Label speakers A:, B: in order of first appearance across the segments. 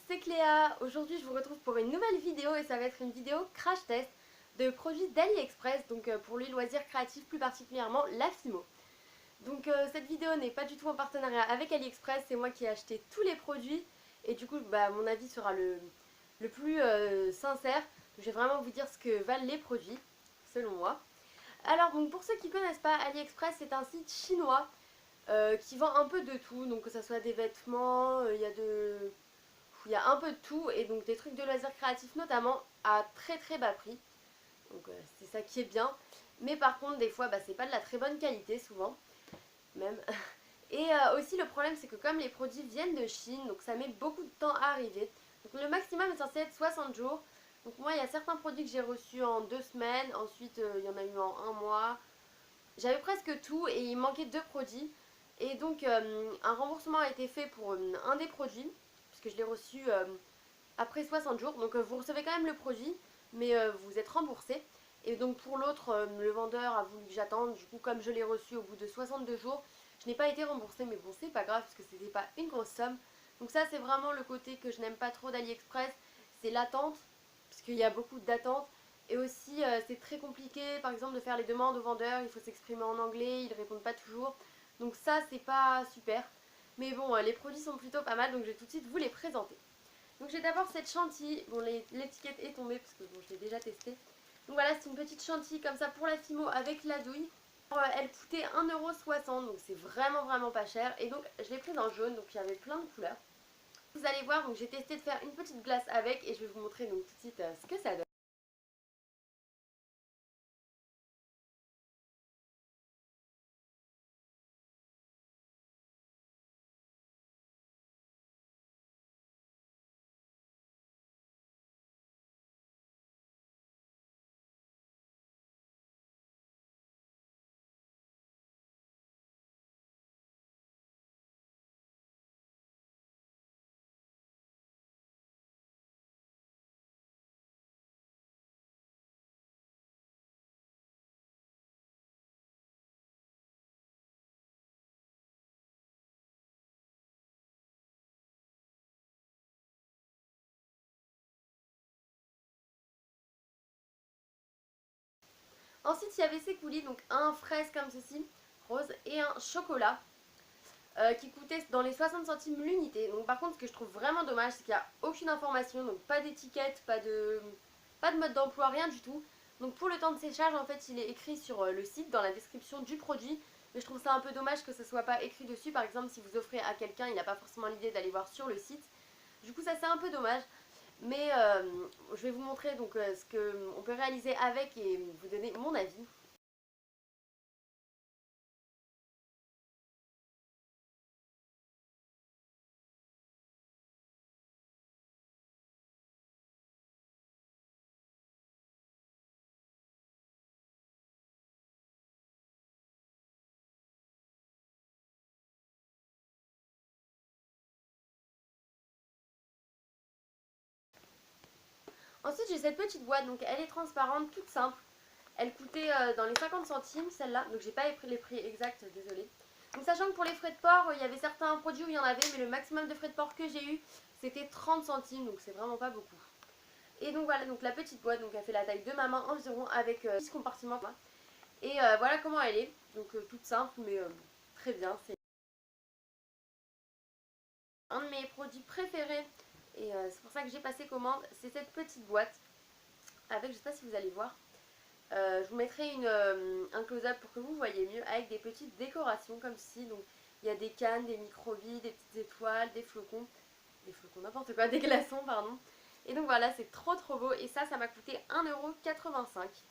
A: c'est Cléa. Aujourd'hui je vous retrouve pour une nouvelle vidéo et ça va être une vidéo crash test de produits d'AliExpress, donc pour les loisirs créatifs, plus particulièrement la Fimo. Donc cette vidéo n'est pas du tout en partenariat avec AliExpress, c'est moi qui ai acheté tous les produits et du coup mon avis sera le plus sincère. Je vais vraiment vous dire ce que valent les produits, selon moi. Alors donc pour ceux qui ne connaissent pas, AliExpress c'est un site chinois qui vend un peu de tout, donc que ce soit des vêtements, il y a un peu de tout et donc des trucs de loisirs créatifs notamment à très très bas prix. Donc c'est ça qui est bien. Mais par contre des fois c'est pas de la très bonne qualité souvent même. Et aussi le problème c'est que comme les produits viennent de Chine, donc ça met beaucoup de temps à arriver. Donc le maximum est censé être 60 jours. Donc moi il y a certains produits que j'ai reçus en 2 semaines, ensuite il y en a eu en un mois. J'avais presque tout et il manquait 2 produits. Et donc un remboursement a été fait pour un des produits, puisque je l'ai reçu après 60 jours. Donc vous recevez quand même le produit, mais vous êtes remboursé. Et donc pour l'autre, le vendeur a voulu que j'attende. Du coup, comme je l'ai reçu au bout de 62 jours, je n'ai pas été remboursée. Mais bon, c'est pas grave, parce que c'était pas une grosse somme. Donc ça, c'est vraiment le côté que je n'aime pas trop d'AliExpress. C'est l'attente, parce qu'il y a beaucoup d'attente. Et aussi, c'est très compliqué, par exemple, de faire les demandes aux vendeurs. Il faut s'exprimer en anglais, ils ne répondent pas toujours. Donc ça, c'est pas super. Mais bon, les produits sont plutôt pas mal, donc je vais tout de suite vous les présenter. Donc j'ai d'abord cette chantilly. Bon, l'étiquette est tombée parce que bon, je l'ai déjà testée. Donc voilà, c'est une petite chantilly comme ça pour la Fimo avec la douille. Alors, elle coûtait 1,60 €, donc c'est vraiment vraiment pas cher. Et donc je l'ai prise en jaune, donc il y avait plein de couleurs. Vous allez voir, donc j'ai testé de faire une petite glace avec et je vais vous montrer donc tout de suite ce que ça donne. Ensuite, il y avait ces coulis, donc un fraise comme ceci, rose, et un chocolat, qui coûtait dans les 60 centimes l'unité. Donc par contre, ce que je trouve vraiment dommage, c'est qu'il n'y a aucune information, donc pas d'étiquette, pas de mode d'emploi, rien du tout. Donc pour le temps de séchage, en fait, il est écrit sur le site, dans la description du produit. Mais je trouve ça un peu dommage que ce soit pas écrit dessus. Par exemple, si vous offrez à quelqu'un, il n'a pas forcément l'idée d'aller voir sur le site. Du coup, ça c'est un peu dommage. Mais je vais vous montrer donc ce qu'on peut réaliser avec et vous donner mon avis. Ensuite, j'ai cette petite boîte, donc elle est transparente, toute simple. Elle coûtait dans les 50 centimes, celle-là. Donc, j'ai pas les prix exacts, désolée. Donc, sachant que pour les frais de port, il y avait certains produits où il y en avait, mais le maximum de frais de port que j'ai eu, c'était 30 centimes, donc c'est vraiment pas beaucoup. Et donc, voilà, donc la petite boîte, donc elle fait la taille de ma main environ, avec 6 compartiments. Et voilà comment elle est. Donc, toute simple, mais très bien. C'est un de mes produits préférés. Et c'est pour ça que j'ai passé commande. C'est cette petite boîte, avec, je sais pas si vous allez voir, je vous mettrai un close-up pour que vous voyez mieux avec des petites décorations comme ceci. Donc il y a des cannes, des micro-billes, des petites étoiles, des flocons n'importe quoi, des glaçons pardon. Et donc voilà, c'est trop trop beau et ça m'a coûté 1,85 €.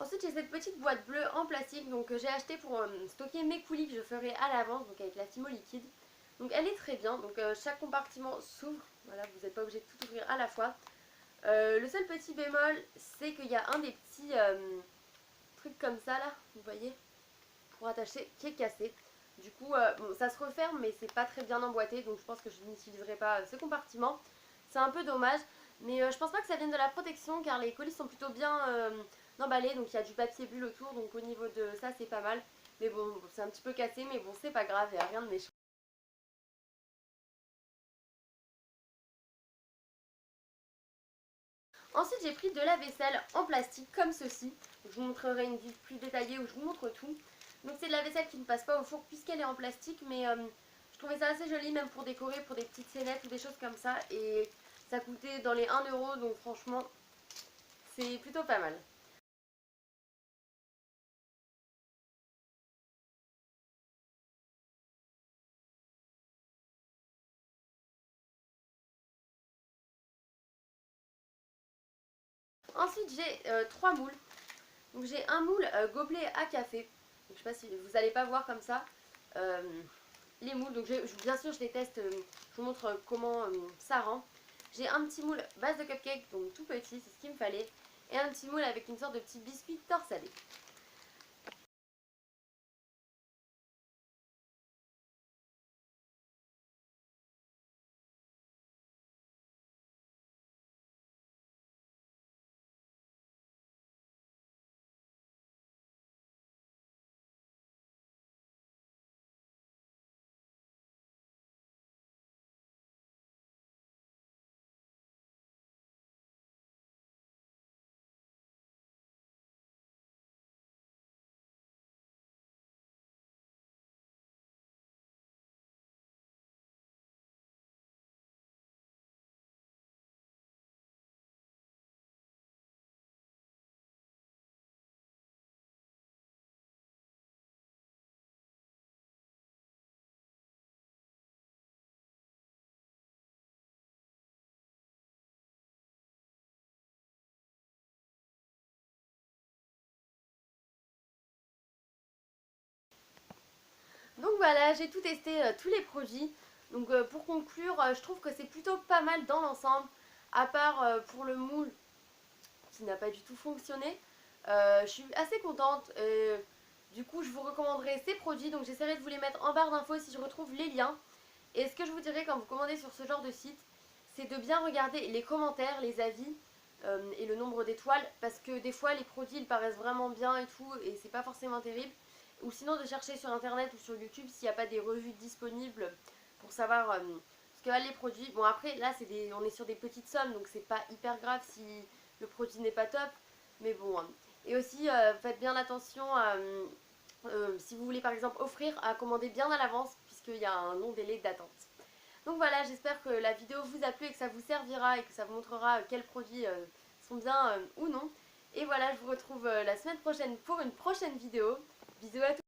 A: Ensuite j'ai cette petite boîte bleue en plastique donc que j'ai acheté pour stocker mes coulis que je ferai à l'avance, donc avec la Fimo liquide. Donc elle est très bien, donc chaque compartiment s'ouvre, voilà, vous n'êtes pas obligé de tout ouvrir à la fois. Le seul petit bémol, c'est qu'il y a un des petits trucs comme ça là, vous voyez, pour attacher, qui est cassé. Du coup, bon, ça se referme mais c'est pas très bien emboîté, donc je pense que je n'utiliserai pas ce compartiment. C'est un peu dommage, mais je pense pas que ça vienne de la protection car les colis sont plutôt bien emballés, donc il y a du papier bulle autour, donc au niveau de ça c'est pas mal. Mais bon, c'est un petit peu cassé, mais bon, c'est pas grave, il n'y a rien de méchant. Ensuite j'ai pris de la vaisselle en plastique comme ceci. Je vous montrerai une vidéo plus détaillée où je vous montre tout. Donc c'est de la vaisselle qui ne passe pas au four puisqu'elle est en plastique, mais je trouvais ça assez joli même pour décorer, pour des petites scénettes ou des choses comme ça. Et ça coûtait dans les 1 €, donc franchement c'est plutôt pas mal. Ensuite j'ai 3 moules. Donc j'ai un moule gobelet à café. Donc, je sais pas si vous allez pas voir comme ça euh, les moules. Donc bien sûr je les teste, je vous montre comment ça rend. J'ai un petit moule base de cupcake, donc tout petit, c'est ce qu'il me fallait. Et un petit moule avec une sorte de petit biscuit torsadé. Donc voilà, j'ai tout testé, tous les produits. Donc pour conclure, je trouve que c'est plutôt pas mal dans l'ensemble, à part pour le moule qui n'a pas du tout fonctionné. Je suis assez contente. Du coup, je vous recommanderai ces produits. Donc j'essaierai de vous les mettre en barre d'infos si je retrouve les liens. Et ce que je vous dirais quand vous commandez sur ce genre de site, c'est de bien regarder les commentaires, les avis et le nombre d'étoiles. Parce que des fois, les produits ils paraissent vraiment bien et tout, et c'est pas forcément terrible. Ou sinon de chercher sur internet ou sur YouTube s'il n'y a pas des revues disponibles pour savoir ce que valent les produits. Bon après là on est sur des petites sommes donc c'est pas hyper grave si le produit n'est pas top. Mais bon. Et aussi faites bien attention si vous voulez par exemple offrir à commander bien à l'avance puisqu'il y a un long délai d'attente. Donc voilà, j'espère que la vidéo vous a plu et que ça vous servira et que ça vous montrera quels produits sont bien ou non. Et voilà, je vous retrouve la semaine prochaine pour une prochaine vidéo. Bisous à tous!